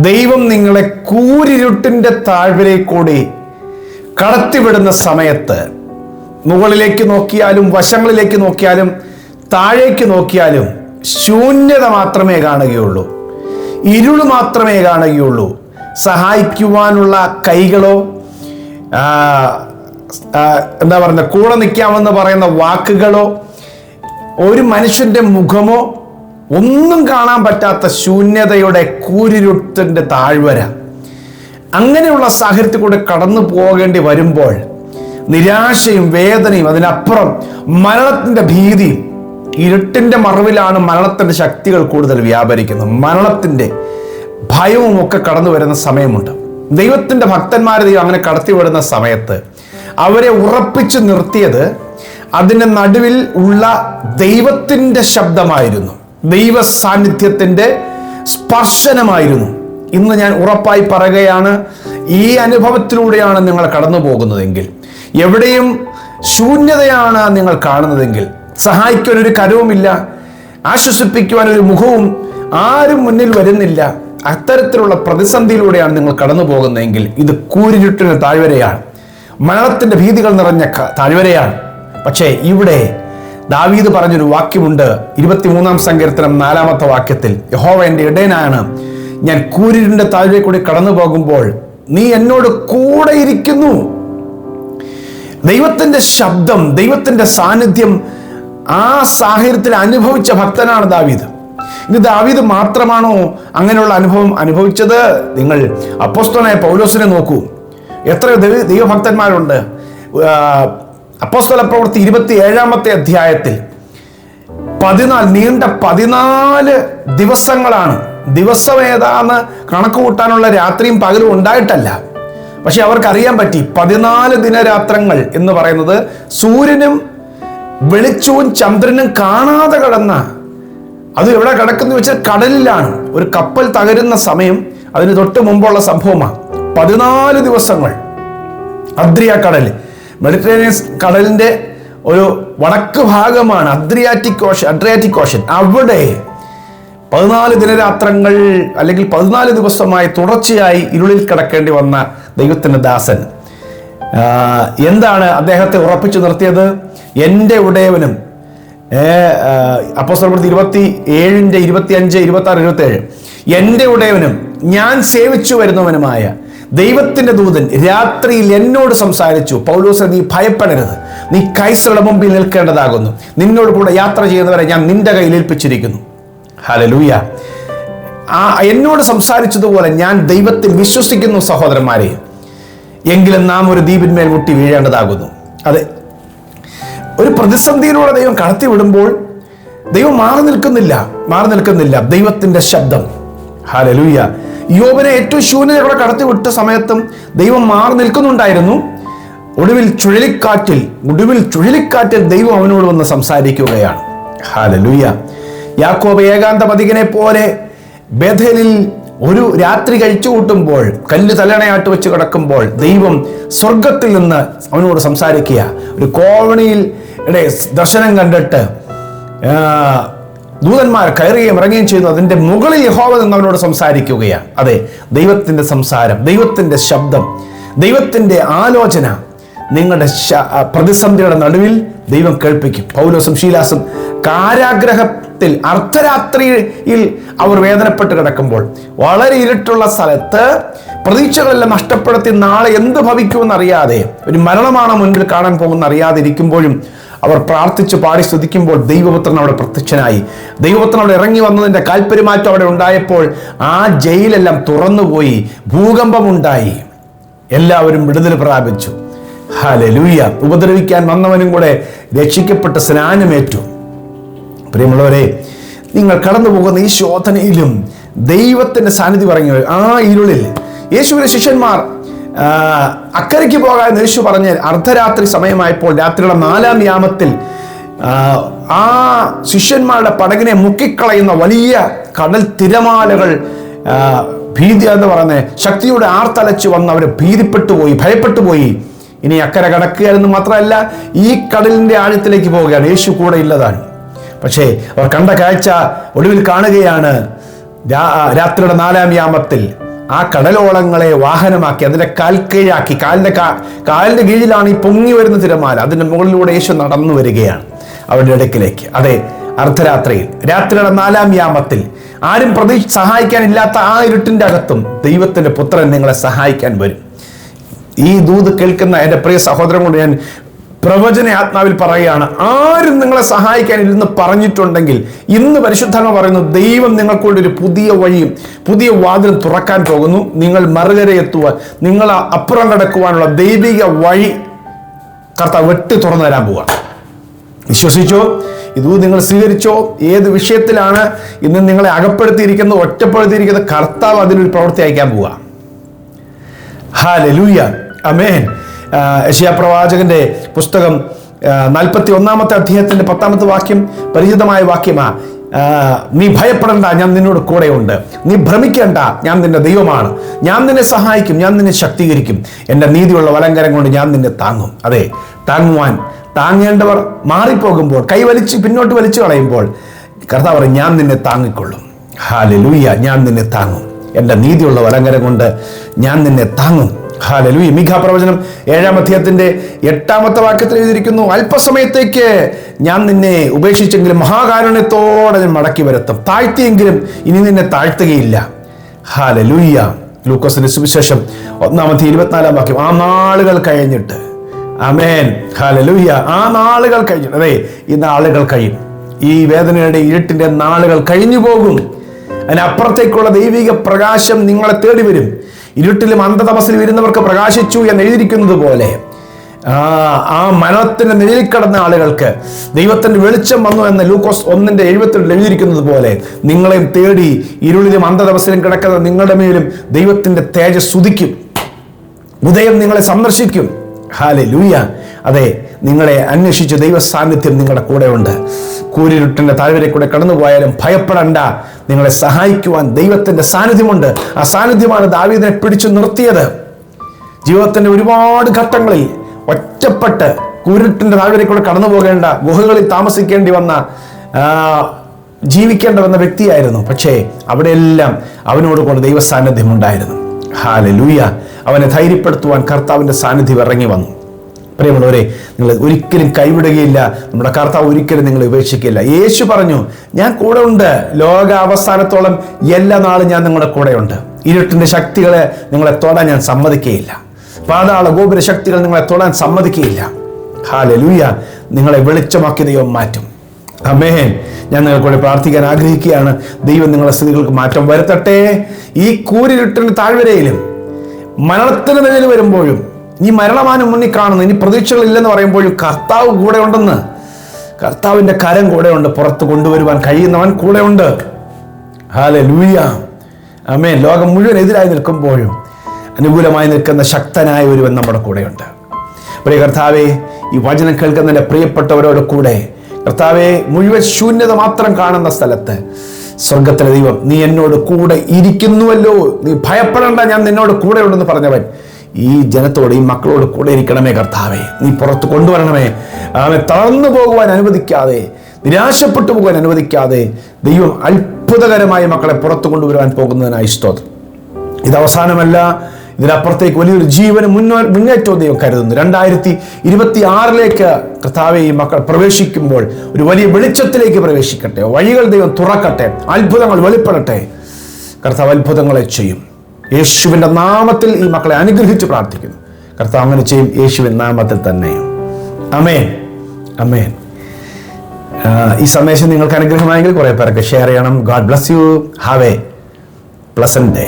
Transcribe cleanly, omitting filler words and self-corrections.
ദൈവം നിങ്ങളെ കൂരിരുട്ടിൻ്റെ താഴ്വരയിൽക്കൂടി കടത്തിവിടുന്ന സമയത്ത് മുകളിലേക്ക് നോക്കിയാലും വശങ്ങളിലേക്ക് നോക്കിയാലും താഴേക്ക് നോക്കിയാലും ശൂന്യത മാത്രമേ കാണുകയുള്ളൂ, ഇരുൾ മാത്രമേ കാണുകയുള്ളൂ. സഹായിക്കുവാനുള്ള കൈകളോ എന്താ പറയുക കൂടെ നിൽക്കാമെന്ന് പറയുന്ന വാക്കുകളോ ഒരു മനുഷ്യൻ്റെ മുഖമോ ഒന്നും കാണാൻ പറ്റാത്ത ശൂന്യതയുടെ കൂരിരുട്ടിൻ്റെ താഴ്വര. അങ്ങനെയുള്ള സാഹചര്യത്തിൽ കൂടെ കടന്നു പോകേണ്ടി വരുമ്പോൾ നിരാശയും വേദനയും അതിനപ്പുറം മരണത്തിൻ്റെ ഭീതിയും, ഇരുട്ടിൻ്റെ മറവിലാണ് മരണത്തിൻ്റെ ശക്തികൾ കൂടുതൽ വ്യാപരിക്കുന്നത്. മരണത്തിൻ്റെ ഭയവും ഒക്കെ കടന്നു വരുന്ന സമയമുണ്ട്. ദൈവത്തിൻ്റെ ഭക്തന്മാരെ ദൈവം അങ്ങനെ കടത്തിവിടുന്ന സമയത്ത് അവരെ ഉറപ്പിച്ചു നിർത്തിയത് അതിൻ്റെ നടുവിൽ ഉള്ള ദൈവത്തിൻ്റെ ശബ്ദമായിരുന്നു, ദൈവ സാന്നിധ്യത്തിൻ്റെ സ്പർശനമായിരുന്നു. ഇന്ന് ഞാൻ ഉറപ്പായി പറയുകയാണ്, ഈ അനുഭവത്തിലൂടെയാണ് നിങ്ങൾ കടന്നു പോകുന്നതെങ്കിൽ, എവിടെയും ശൂന്യതയാണ് നിങ്ങൾ കാണുന്നതെങ്കിൽ, സഹായിക്കുവാൻ ഒരു കരവുമില്ല, ആശ്വസിപ്പിക്കുവാൻ ഒരു മുഖവും ആരും മുന്നിൽ വരുന്നില്ല, അത്തരത്തിലുള്ള പ്രതിസന്ധിയിലൂടെയാണ് നിങ്ങൾ കടന്നു പോകുന്നതെങ്കിൽ ഇത് കൂരിരുട്ടിന് താഴ്വരയാണ്, മരണത്തിൻ്റെ ഭീതികൾ നിറഞ്ഞ താഴ്വരയാണ്. പക്ഷേ ഇവിടെ ദാവീദ് പറഞ്ഞൊരു വാക്യമുണ്ട്, 23-ാം സങ്കീർത്തനം 4-ാമത്തെ വാക്യത്തിൽ, യഹോവ എൻ്റെ ഇടയനാണ്, ഞാൻ കൂരിരുട്ടിൻ്റെ താഴ്വരയിൽ കൂടി കടന്നു പോകുമ്പോൾ നീ എന്നോട് കൂടെ ഇരിക്കുന്നു. ദൈവത്തിൻ്റെ ശബ്ദം, ദൈവത്തിൻ്റെ സാന്നിധ്യം ആ സാഹചര്യത്തിൽ അനുഭവിച്ച ഭക്തനാണ് ദാവീദ്. ഇനി ദാവീദ് മാത്രമാണോ അങ്ങനെയുള്ള അനുഭവം അനുഭവിച്ചത്? നിങ്ങൾ അപ്പോസ്തലനായ പൗലോസിനെ നോക്കൂ, എത്രയോ ദൈവഭക്തന്മാരുണ്ട്. അപ്പോസ്തല പ്രവൃത്തി 27-ാമത്തെ അധ്യായത്തിൽ 14 ദിവസങ്ങളാണ്. ദിവസം ഏതാന്ന് കണക്ക് കൂട്ടാനുള്ള രാത്രിയും പകലും ഉണ്ടായിട്ടല്ല, പക്ഷെ അവർക്കറിയാൻ പറ്റി 14 ദിനരാത്രങ്ങൾ എന്ന് പറയുന്നത് സൂര്യനും വെളിച്ചവും ചന്ദ്രനും കാണാതെ കടന്ന, അത് എവിടെ കിടക്കുന്നു വെച്ചാൽ കടലിലാണ്. ഒരു കപ്പൽ തകരുന്ന സമയം അതിന് തൊട്ട് മുമ്പുള്ള സംഭവമാണ്. 14 ദിവസങ്ങൾ അദ്രിയ കടൽ, മെഡിറ്ററേനിയൻ കടലിന്റെ ഒരു വടക്ക് ഭാഗമാണ് അഡ്രിയാറ്റിക് ഓഷൻ. അവിടെ 14 ദിനരാത്രങ്ങൾ അല്ലെങ്കിൽ 14 ദിവസമായി തുടർച്ചയായി ഇരുളിൽ കിടക്കേണ്ടി വന്ന ദൈവത്തിന്റെ ദാസൻ എന്താണ് അദ്ദേഹത്തെ ഉറപ്പിച്ചു നിർത്തിയത്? എൻ്റെ ഉടയവനും, അപ്പോസ്തലപ്രവൃത്തി 27-ന്റെ 25, 26, 27, എൻ്റെ ഉടയവനും ഞാൻ സേവിച്ചു വരുന്നവനുമായ ദൈവത്തിന്റെ ദൂതൻ രാത്രിയിൽ എന്നോട് സംസാരിച്ചു, പൗലോസേ നീ ഭയപ്പെടരുത്, നീ കൈസറുടെ മുമ്പിൽ നിൽക്കേണ്ടതാകുന്നു, നിന്നോട് കൂടെ യാത്ര ചെയ്യുന്നവരെ ഞാൻ നിന്റെ കയ്യിൽ ഏൽപ്പിച്ചിരിക്കുന്നു. ഹല്ലേലൂയ. എന്നോട് സംസാരിച്ചതുപോലെ ഞാൻ ദൈവത്തിൽ വിശ്വസിക്കുന്നു സഹോദരന്മാരെ, എങ്കിലും നാം ഒരു ദ്വീപിന്മേൽ മുട്ടി വീഴേണ്ടതാകുന്നു. അതെ, ഒരു പ്രതിസന്ധിയിലൂടെ ദൈവം കടത്തി വിടുമ്പോൾ ദൈവം മാറി നിൽക്കുന്നില്ല. ദൈവത്തിന്റെ ശബ്ദം. ഹല്ലേലൂയ. യോബിനെ ഏറ്റവും ശൂന്യതയോടെ കടത്തിവിട്ട സമയത്തും ദൈവം മാറി നിൽക്കുന്നുണ്ടായിരുന്നു. ഒടുവിൽ ചുഴലിക്കാറ്റിൽ ദൈവം അവനോട് വന്ന് സംസാരിക്കുകയാണ്. ഹല്ലേലൂയ. യാക്കോബ് ഏകാന്തപതികനെ പോലെ ബേഥേലിൽ ഒരു രാത്രി കഴിച്ചു കൂട്ടുമ്പോൾ, കല്ല് തലണയാട്ട് വെച്ച് കിടക്കുമ്പോൾ ദൈവം സ്വർഗത്തിൽ നിന്ന് അവനോട് സംസാരിക്കുക. ഒരു കോവണിയിൽ ദർശനം കണ്ടിട്ട് ദൂതന്മാർ കയറുകയും ഇറങ്ങുകയും ചെയ്യുന്നു. അതിൻ്റെ മുകളിൽ യഹോവ നിന്ന് അവനോട് സംസാരിക്കുകയാണ്. അതെ, ദൈവത്തിൻ്റെ സംസാരം, ദൈവത്തിൻ്റെ ശബ്ദം, ദൈവത്തിൻ്റെ ആലോചന നിങ്ങളുടെ പ്രതിസന്ധിയുടെ നടുവിൽ ദൈവം കേൾപ്പിക്കും. പൗലോസും ശീലാസും കാരാഗ്രഹത്തിൽ അർദ്ധരാത്രിയിൽ അവർ വേദനപ്പെട്ട് കിടക്കുമ്പോൾ, വളരെ ഇരുട്ടുള്ള സ്ഥലത്ത് പ്രതീക്ഷകളെല്ലാം നഷ്ടപ്പെടുത്തി നാളെ എന്ത് ഭവിക്കുമെന്നറിയാതെ, ഒരു മരണമാണ് മുൻപിൽ കാണാൻ പോകുന്ന അറിയാതെ ഇരിക്കുമ്പോഴും അവർ പ്രാർത്ഥിച്ച് പാടി സ്തുതിക്കുമ്പോൾ ദൈവപുത്രൻ അവിടെ പ്രത്യക്ഷനായി. ദൈവപുത്രൻ അവിടെ ഇറങ്ങി വന്നതിൻ്റെ കാൽപെരുമാറ്റം അവിടെ ഉണ്ടായപ്പോൾ ആ ജയിലെല്ലാം തുറന്നുപോയി, ഭൂകമ്പമുണ്ടായി, എല്ലാവരും വിടുതൽ പ്രാപിച്ചു. ഹല്ലേലൂയ. ഉപദ്രവിക്കാൻ വന്നവനും കൂടെ രക്ഷിക്കപ്പെട്ട് സ്നാനമേറ്റു. പ്രിയമുള്ളവരെ, നിങ്ങൾ കടന്നു പോകുന്ന ഈ ശോധനയിലും ദൈവത്തിന്റെ സാന്നിധ്യം ഇറങ്ങി. ആ ഇരുളിൽ യേശുവിന്റെ ശിഷ്യന്മാർ അക്കരയ്ക്ക് പോകാൻ യേശു പറഞ്ഞ് അർദ്ധരാത്രി സമയമായപ്പോൾ രാത്രിയുടെ 4-ാം യാമത്തിൽ ആ ശിഷ്യന്മാരുടെ പടകിനെ മുക്കിക്കളയുന്ന വലിയ കടൽ തിരമാലകൾ ഭീതി എന്ന് പറയുന്ന ശക്തിയുടെ ആർത്തലച്ച് വന്ന് അവർ ഭയപ്പെട്ടു പോയി. ഇനി അക്കരെ കടക്കുക എന്ന് മാത്രമല്ല, ഈ കടലിന്റെ ആഴത്തിലേക്ക് പോവുകയാണ്. യേശു കൂടെ ഇല്ലതാണ്. പക്ഷേ അവർ കണ്ട കാഴ്ച ഒടുവിൽ കാണുകയാണ്, രാത്രിയുടെ 4-ാം യാമത്തിൽ ആ കടലോളങ്ങളെ വാഹനമാക്കി അതിന്റെ കാൽക്കീഴാക്കി, കാലിന്റെ കീഴിലാണ് ഈ പൊങ്ങി വരുന്ന തിരമാല. അതിന്റെ മുകളിലൂടെ യേശു നടന്നു വരികയാണ് അവരുടെ ഇടയ്ക്കിലേക്ക്. അതെ, അർദ്ധരാത്രിയിൽ, രാത്രിയുടെ 4-ാം യാമത്തിൽ ആരും സഹായിക്കാനില്ലാത്ത ആ ഇരുട്ടിന്റെ അകത്തും ദൈവത്തിന്റെ പുത്രൻ നിങ്ങളെ സഹായിക്കാൻ വരും. ഈ ദൂത് കേൾക്കുന്ന എൻ്റെ പ്രിയ സഹോദരൻ കൊണ്ട് ഞാൻ പ്രവചന ആത്മാവിൽ പറയുകയാണ്, ആരും നിങ്ങളെ സഹായിക്കാനില്ലെന്ന് പറഞ്ഞിട്ടുണ്ടെങ്കിൽ ഇന്ന് പരിശുദ്ധാത്മ പറയുന്നു, ദൈവം നിങ്ങൾക്കൊണ്ട് ഒരു പുതിയ വഴിയും പുതിയ വാതിലും തുറക്കാൻ പോകുന്നു. നിങ്ങൾ മറുകരയെത്തുവാൻ, നിങ്ങൾ അപ്പുറം കടക്കുവാനുള്ള ദൈവിക വഴി കർത്താവ് വെട്ടി തുറന്നു തരാൻ പോവുക. വിശ്വസിച്ചോ? ഇത് നിങ്ങൾ സ്വീകരിച്ചോ? ഏത് വിഷയത്തിലാണ് ഇന്ന് നിങ്ങളെ അകപ്പെടുത്തിയിരിക്കുന്നത്, ഒറ്റപ്പെടുത്തിയിരിക്കുന്നത്, കർത്താവ് അതിനൊരു പ്രവൃത്തി അയക്കാൻ പോവുക. ഹല്ലേലൂയ, ആമേൻ. യെശയ്യാ പ്രവാചകന്റെ പുസ്തകം 41-ാമത്തെ അധ്യായത്തിന്റെ 10-ാമത്തെ വാക്യം പരിചിതമായ വാക്യമാ. നീ ഭയപ്പെടണ്ട, ഞാൻ നിന്നോട് കൂടെയുണ്ട്. നീ ഭ്രമിക്കേണ്ട, ഞാൻ നിന്റെ ദൈവമാണ്. ഞാൻ നിന്നെ സഹായിക്കും, ഞാൻ നിന്നെ ശക്തീകരിക്കും. എൻ്റെ നീതിയുള്ള വലങ്കരം കൊണ്ട് ഞാൻ നിന്നെ താങ്ങും. അതെ, താങ്ങേണ്ടവർ മാറിപ്പോകുമ്പോൾ, പിന്നോട്ട് വലിച്ചു കളയുമ്പോൾ കർത്താവ് പറയും, ഞാൻ നിന്നെ താങ്ങിക്കൊള്ളും. ഹല്ലേലൂയ, ഞാൻ നിന്നെ താങ്ങും. എൻ്റെ നീതിയുള്ള വലങ്കരം കൊണ്ട് ഞാൻ നിന്നെ താങ്ങും. ഹല്ലേലൂയ. മീഖാ പ്രവചനം 7-ാം അധ്യായത്തിന്റെ 8-ാമത്തെ വാക്യത്തിൽ എഴുതിയിരിക്കുന്നു, അല്പസമയത്തേക്ക് ഞാൻ നിന്നെ ഉപേക്ഷിച്ചെങ്കിലും മഹാകാരുണ്യത്തോടെ ഞാൻ മടക്കി വരുത്തും. താഴ്ത്തിയെങ്കിലും ഇനി നിന്നെ താഴ്ത്തുകയില്ല. ഹല്ലേലൂയ. ലൂക്കോസിന്റെ സുവിശേഷം 1-ാം അധ്യായം 24-ാം വാക്യം. ആ നാളുകൾ കഴിഞ്ഞിട്ട്, ആമേൻ, ഹല്ലേലൂയ, ആ നാളുകൾ കഴിഞ്ഞിട്ട്, അതെ, ഈ നാളുകൾ കഴിയും. ഈ വേദനയുടെ ഇരുട്ടിന്റെ നാളുകൾ കഴിഞ്ഞു പോകും. അതിനപ്പുറത്തേക്കുള്ള ദൈവിക പ്രകാശം നിങ്ങളെ തേടി വരും. ഇരുട്ടിലും അന്ധതമസിൽ വരുന്നവർക്ക് പ്രകാശിച്ചു എന്ന് എഴുതിയിരിക്കുന്നത് പോലെ ആ മരണത്തിന്റെ നിഴലിൽ കിടന്ന ആളുകൾക്ക് ദൈവത്തിന്റെ വെളിച്ചം വന്നു എന്ന് ലൂക്കോസ് 1:72 എഴുതിയിരിക്കുന്നത് പോലെ നിങ്ങളെയും തേടി ഇരുളിലും അന്ധതമസിലും കിടക്കുന്ന നിങ്ങളുടെ മേലും ദൈവത്തിന്റെ തേജസ് ഉദിക്കും. ഉദയം നിങ്ങളെ സന്ദർശിക്കും. ഹല്ലേലൂയ. അതെ, നിങ്ങളെ അന്വേഷിച്ച് ദൈവ സാന്നിധ്യം നിങ്ങളുടെ കൂടെ ഉണ്ട്. കൂരിരുട്ടിന്റെ താഴ്വരയിൽ കൂടെ കടന്നുപോയാലും ഭയപ്പെടണ്ട, നിങ്ങളെ സഹായിക്കുവാൻ ദൈവത്തിന്റെ സാന്നിധ്യമുണ്ട്. ആ സാന്നിധ്യമാണ് ദാവീദിനെ പിടിച്ചു നിർത്തിയത്. ജീവിതത്തിന്റെ ഒരുപാട് ഘട്ടങ്ങളിൽ ഒറ്റപ്പെട്ട് കൂരിരുട്ടിന്റെ താഴ്വരയിൽ കൂടെ കടന്നു പോകേണ്ട, ഗുഹകളിൽ താമസിക്കേണ്ടി വന്ന, ജീവിക്കേണ്ടി വന്ന വ്യക്തിയായിരുന്നു. പക്ഷേ അവിടെയെല്ലാം അവനോട് കൂടെ ദൈവ സാന്നിധ്യം ഉണ്ടായിരുന്നു. ഹല്ലേലൂയ. അവനെ ധൈര്യപ്പെടുത്തുവാൻ കർത്താവിന്റെ സാന്നിധ്യം ഇറങ്ങി വന്നു. പ്രിയമുള്ളവരെ, നിങ്ങൾ ഒരിക്കലും കൈവിടുകയില്ല. നമ്മുടെ കർത്താവ് ഒരിക്കലും നിങ്ങളെ ഉപേക്ഷിക്കില്ല. യേശു പറഞ്ഞു, ഞാൻ കൂടെ ഉണ്ട്, ലോക അവസാനത്തോളം എല്ലാ നാളും ഞാൻ നിങ്ങളുടെ കൂടെയുണ്ട്. ഇരുട്ടിന്റെ ശക്തികളെ നിങ്ങളെ തൊടാൻ ഞാൻ സമ്മതിക്കുകയില്ല. പാതാള ഗോപുര ശക്തികൾ നിങ്ങളെ തൊടാൻ സമ്മതിക്കുകയില്ല. ഹല്ലേലൂയ. നിങ്ങളെ വെളിച്ചമാക്കി ദൈവം മാറ്റും. ആമേൻ. ഞാൻ നിങ്ങൾക്കൂടെ പ്രാർത്ഥിക്കാൻ ആഗ്രഹിക്കുകയാണ്. ദൈവം നിങ്ങളുടെ സ്ഥിതികൾക്ക് മാറ്റം വരുത്തട്ടെ. ഈ കൂരിരുട്ടിന്റെ താഴ്വരയിലും മരണത്തിന് നിഴൽ വരുമ്പോഴും, ഈ മരണമാനം മുന്നിൽ കാണുന്നു, ഇനി പ്രതീക്ഷകളില്ലെന്ന് പറയുമ്പോഴും കർത്താവ് കൂടെ ഉണ്ടെന്ന്, കർത്താവിന്റെ കരം കൂടെയുണ്ട്. പുറത്ത് കൊണ്ടുവരുവാൻ കഴിയുന്നവൻ കൂടെയുണ്ട്. ഹല്ലേലൂയ, ആമേൻ. ലോകം മുഴുവൻ എതിരായി നിൽക്കുമ്പോഴും അനുകൂലമായി നിൽക്കുന്ന ശക്തനായ ഒരുവൻ നമ്മുടെ കൂടെയുണ്ട്. പ്രിയ കർത്താവേ, ഈ വചനം കേൾക്കുന്നതിന്റെ പ്രിയപ്പെട്ടവരോട് കൂടെ കർത്താവേ, മുഴുവൻ ശൂന്യത മാത്രം കാണുന്ന സ്ഥലത്ത് സ്വർഗത്തിലെ ദൈവം, നീ എന്നോട് കൂടെ ഇരിക്കുന്നുവല്ലോ, നീ ഭയപ്പെടേണ്ട, ഞാൻ നിന്നോട് കൂടെ ഉണ്ടെന്ന് പറഞ്ഞവൻ ഈ ജനത്തോട്, ഈ മക്കളോട് കൂടെ ഇരിക്കണമേ കർത്താവേ. നീ പുറത്ത് കൊണ്ടുവരണമേ. അവനെ തളർന്നു പോകുവാൻ അനുവദിക്കാതെ, നിരാശപ്പെട്ടു പോകാൻ അനുവദിക്കാതെ ദൈവം അത്ഭുതകരമായി മക്കളെ പുറത്തു കൊണ്ടുവരുവാൻ പോകുന്നതിനായി സ്തോത്രം. ഇത് അവസാനമല്ല, ഇതിനപ്പുറത്തേക്ക് വലിയൊരു ജീവന് മുന്നേറ്റവും ദൈവം കരുതുന്നു. 2026 കർത്താവേ, ഈ മക്കൾ പ്രവേശിക്കുമ്പോൾ ഒരു വലിയ വെളിച്ചത്തിലേക്ക് പ്രവേശിക്കട്ടെ. വഴികൾ ദൈവം തുറക്കട്ടെ. അത്ഭുതങ്ങൾ വെളിപ്പെടട്ടെ. കർത്താവ് അത്ഭുതങ്ങളെ ചെയ്യും. യേശുവിൻ്റെ നാമത്തിൽ ഈ മക്കളെ അനുഗ്രഹിച്ച് പ്രാർത്ഥിക്കുന്നു. കർത്താവ് അങ്ങനെ ചെയ്യും, യേശുവിൻ്റെ നാമത്തിൽ തന്നെ. ആമേൻ, ആമേൻ. ഈ സന്ദേശം നിങ്ങൾക്ക് അനുഗ്രഹമായെങ്കിൽ കുറേ പേർക്ക് ഷെയർ ചെയ്യണം. God bless you. Have A pleasant day.